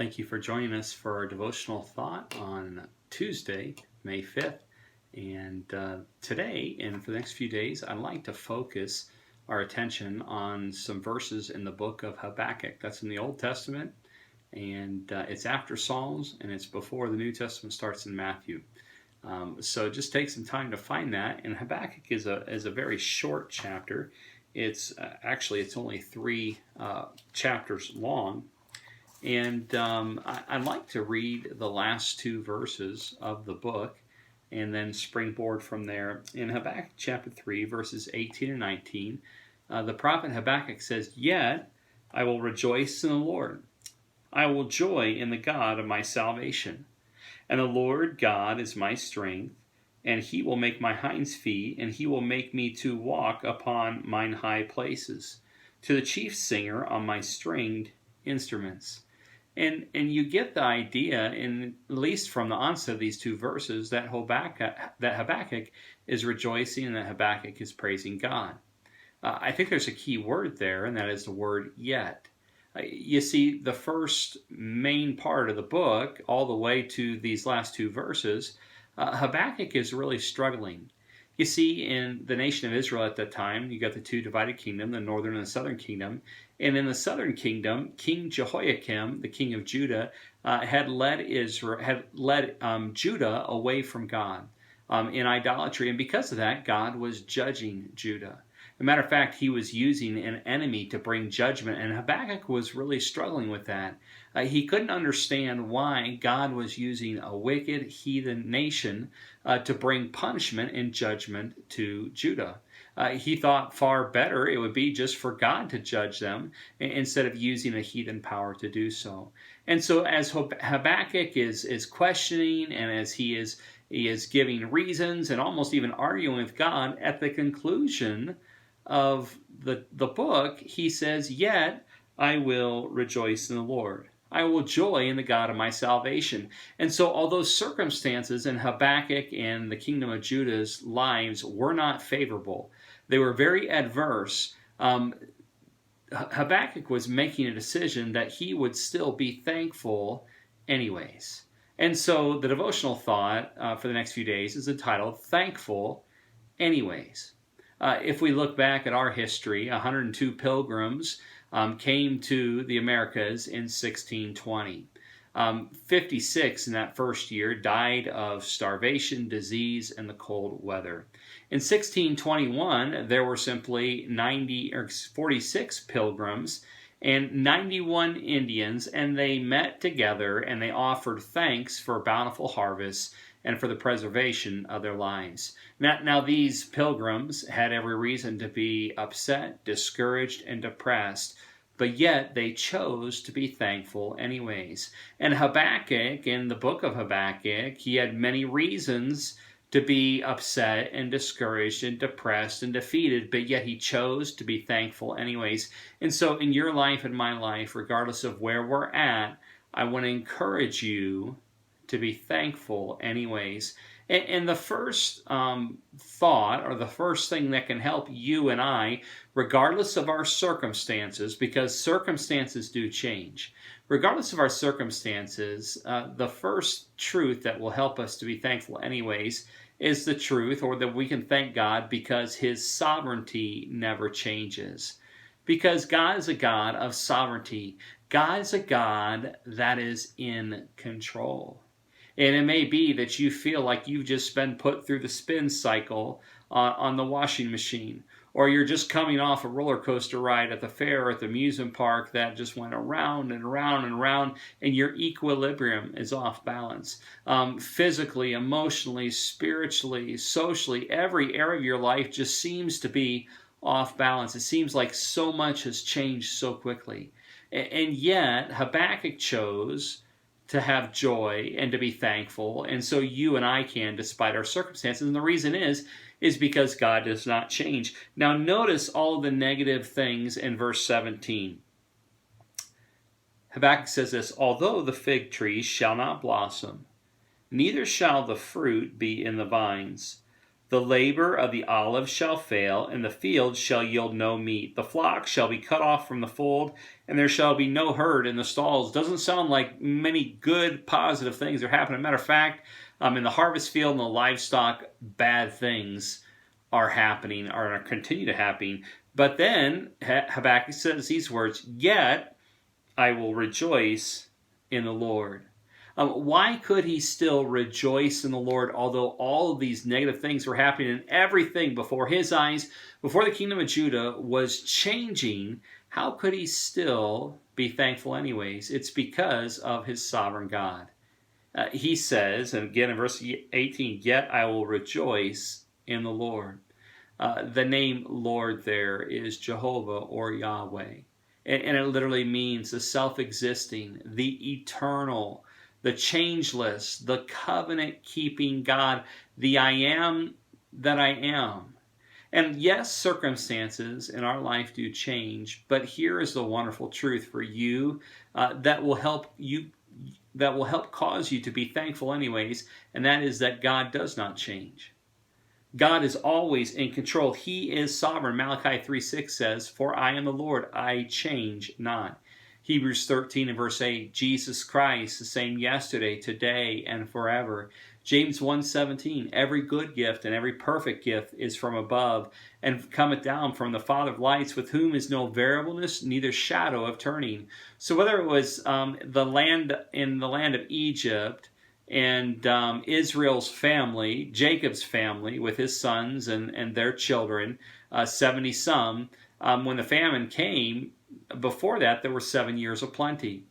Thank you for joining us for our devotional thought on Tuesday, May 5th. And today, and for the next few days, I'd like to focus our attention on some verses in the book of Habakkuk. That's in the Old Testament, and it's after Psalms, and it's before the New Testament starts in Matthew. So just take some time to find that. And Habakkuk is a very short chapter. It's only three chapters long. And I'd like to read the last two verses of the book and then springboard from there. In Habakkuk chapter 3, verses 18 and 19, the prophet Habakkuk says, "Yet I will rejoice in the Lord. I will joy in the God of my salvation. And the Lord God is my strength, and he will make my hinds feet, and he will make me to walk upon mine high places, to the chief singer on my stringed instruments." And you get the idea, at least from the onset of these two verses, that Habakkuk is rejoicing and that Habakkuk is praising God. I think there's a key word there, and that is the word "yet." You see, the first main part of the book, all the way to these last two verses, Habakkuk is really struggling. You see, in the nation of Israel at that time, you got the two divided kingdoms, the northern and the southern kingdom. And in the southern kingdom, King Jehoiakim, the king of Judah, had led Judah away from God in idolatry. And because of that, God was judging Judah. As a matter of fact, he was using an enemy to bring judgment, and Habakkuk was really struggling with that. He couldn't understand why God was using a wicked heathen nation to bring punishment and judgment to Judah. He thought far better it would be just for God to judge them instead of using a heathen power to do so. And so as Habakkuk is questioning, and as he is giving reasons and almost even arguing with God, at the conclusion of the book, he says, "Yet I will rejoice in the Lord. I will joy in the God of my salvation." And so although circumstances in Habakkuk and the kingdom of Judah's lives were not favorable, they were very adverse, Habakkuk was making a decision that he would still be thankful anyways. And so the devotional thought for the next few days is entitled, "Thankful Anyways." If we look back at our history, 102 pilgrims came to the Americas in 1620. 56 in that first year died of starvation, disease, and the cold weather. In 1621, there were simply 46 pilgrims and 91 Indians, and they met together and they offered thanks for bountiful harvests and for the preservation of their lives. Now these pilgrims had every reason to be upset, discouraged, and depressed, but yet they chose to be thankful anyways. And Habakkuk, in the book of Habakkuk, he had many reasons to be upset and discouraged and depressed and defeated, but yet he chose to be thankful anyways. And so in your life and my life, regardless of where we're at, I want to encourage you to be thankful anyways. And the first thought, or the first thing that can help you and I, regardless of our circumstances, because circumstances do change, regardless of our circumstances, the first truth that will help us to be thankful anyways is the truth, or that we can thank God because His sovereignty never changes. Because God is a God of sovereignty. God is a God that is in control. And it may be that you feel like you've just been put through the spin cycle on the washing machine, or you're just coming off a roller coaster ride at the fair or at the amusement park that just went around and around and around, and your equilibrium is off balance. Physically, emotionally, spiritually, socially, every area of your life just seems to be off balance. It seems like so much has changed so quickly. And yet, Habakkuk chose to have joy and to be thankful, and so you and I can, despite our circumstances. And the reason is because God does not change. Now notice all of the negative things in verse 17. Habakkuk says this, "Although the fig tree shall not blossom, neither shall the fruit be in the vines, The labor of the olive shall fail, and the field shall yield no meat. The flock shall be cut off from the fold, and there shall be no herd in the stalls. Doesn't sound like many good, positive things are happening. Matter of fact, in the harvest field and the livestock, bad things are happening, or continue to happen. But then Habakkuk says these words, "Yet I will rejoice in the Lord." Why could he still rejoice in the Lord, although all of these negative things were happening and everything before his eyes, before the kingdom of Judah was changing? How could he still be thankful anyways? It's because of his sovereign God. He says, and again in verse 18, "Yet I will rejoice in the Lord." The name Lord there is Jehovah or Yahweh. And it literally means the self-existing, the eternal, the changeless, the covenant-keeping God, the I am that I am. And yes, circumstances in our life do change, but here is the wonderful truth for you that will help cause you to be thankful anyways, and that is that God does not change. God is always in control. He is sovereign. Malachi 3:6 says, "For I am the Lord, I change not." Hebrews 13 and verse 8, Jesus Christ, the same yesterday, today, and forever. James 1:17, "Every good gift and every perfect gift is from above, and cometh down from the Father of lights, with whom is no variableness, neither shadow of turning." So whether it was in the land of Egypt, and Israel's family, Jacob's family, with his sons and their children, 70 some, when the famine came, before that there were 7 years of plenty.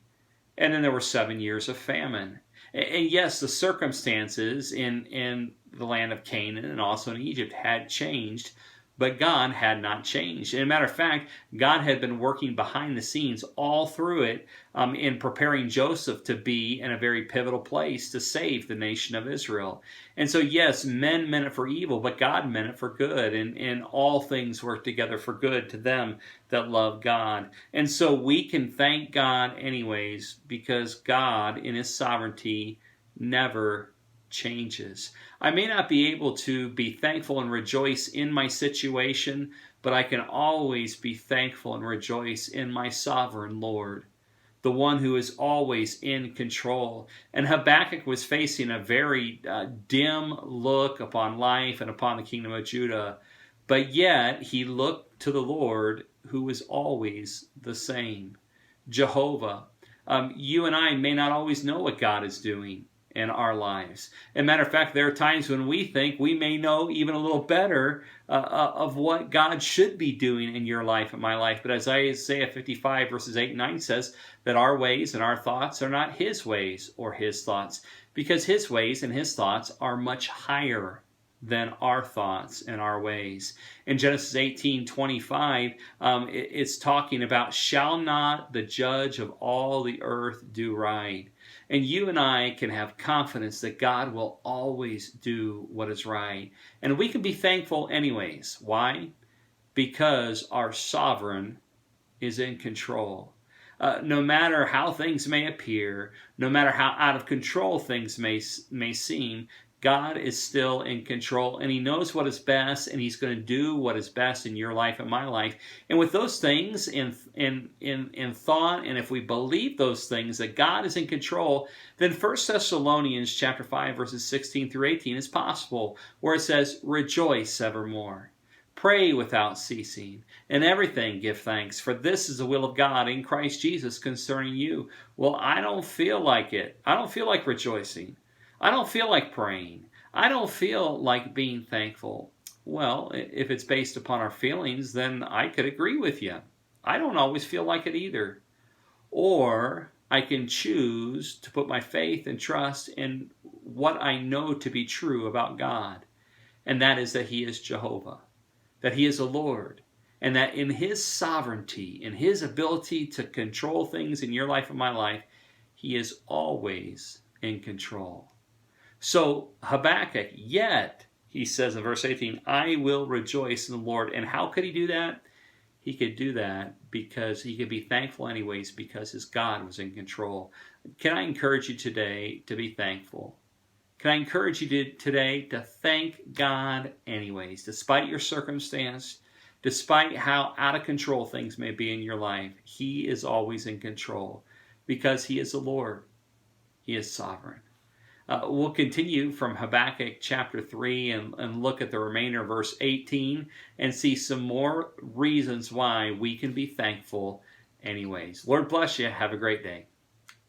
And then there were 7 years of famine. And yes, the circumstances in the land of Canaan and also in Egypt had changed, but God had not changed. As a matter of fact, God had been working behind the scenes all through it in preparing Joseph to be in a very pivotal place to save the nation of Israel. And so yes, men meant it for evil, but God meant it for good. And all things work together for good to them that love God. And so we can thank God anyways, because God in His sovereignty never changes. I may not be able to be thankful and rejoice in my situation, but I can always be thankful and rejoice in my sovereign Lord, the one who is always in control. And Habakkuk was facing a very dim look upon life and upon the kingdom of Judah, but yet he looked to the Lord who is always the same, Jehovah. You and I may not always know what God is doing in our lives. As a matter of fact, there are times when we think we may know even a little better of what God should be doing in your life and my life. But as Isaiah 55 verses 8 and 9 says, that our ways and our thoughts are not His ways or His thoughts, because His ways and His thoughts are much higher than our thoughts and our ways. In Genesis 18:25, it's talking about, "Shall not the judge of all the earth do right?" And you and I can have confidence that God will always do what is right. And we can be thankful anyways. Why? Because our sovereign is in control. No matter how things may appear, no matter how out of control things may seem, God is still in control, and He knows what is best, and He's going to do what is best in your life and my life. And with those things in thought, and if we believe those things, that God is in control, then 1 Thessalonians chapter 5, verses 16 through 18 is possible, where it says, "Rejoice evermore. Pray without ceasing. In everything give thanks, for this is the will of God in Christ Jesus concerning you." Well, I don't feel like it. I don't feel like rejoicing. I don't feel like praying. I don't feel like being thankful. Well, if it's based upon our feelings, then I could agree with you. I don't always feel like it either. Or I can choose to put my faith and trust in what I know to be true about God. And that is that He is Jehovah, that He is the Lord, and that in His sovereignty, in His ability to control things in your life and my life, He is always in control. So Habakkuk, yet, he says in verse 18, "I will rejoice in the Lord." And how could he do that? He could do that because he could be thankful anyways, because his God was in control. Can I encourage you today to be thankful? Can I encourage you today to thank God anyways, despite your circumstance, despite how out of control things may be in your life? He is always in control because He is the Lord. He is sovereign. We'll continue from Habakkuk chapter 3 and look at the remainder of verse 18 and see some more reasons why we can be thankful anyways. Lord bless you. Have a great day.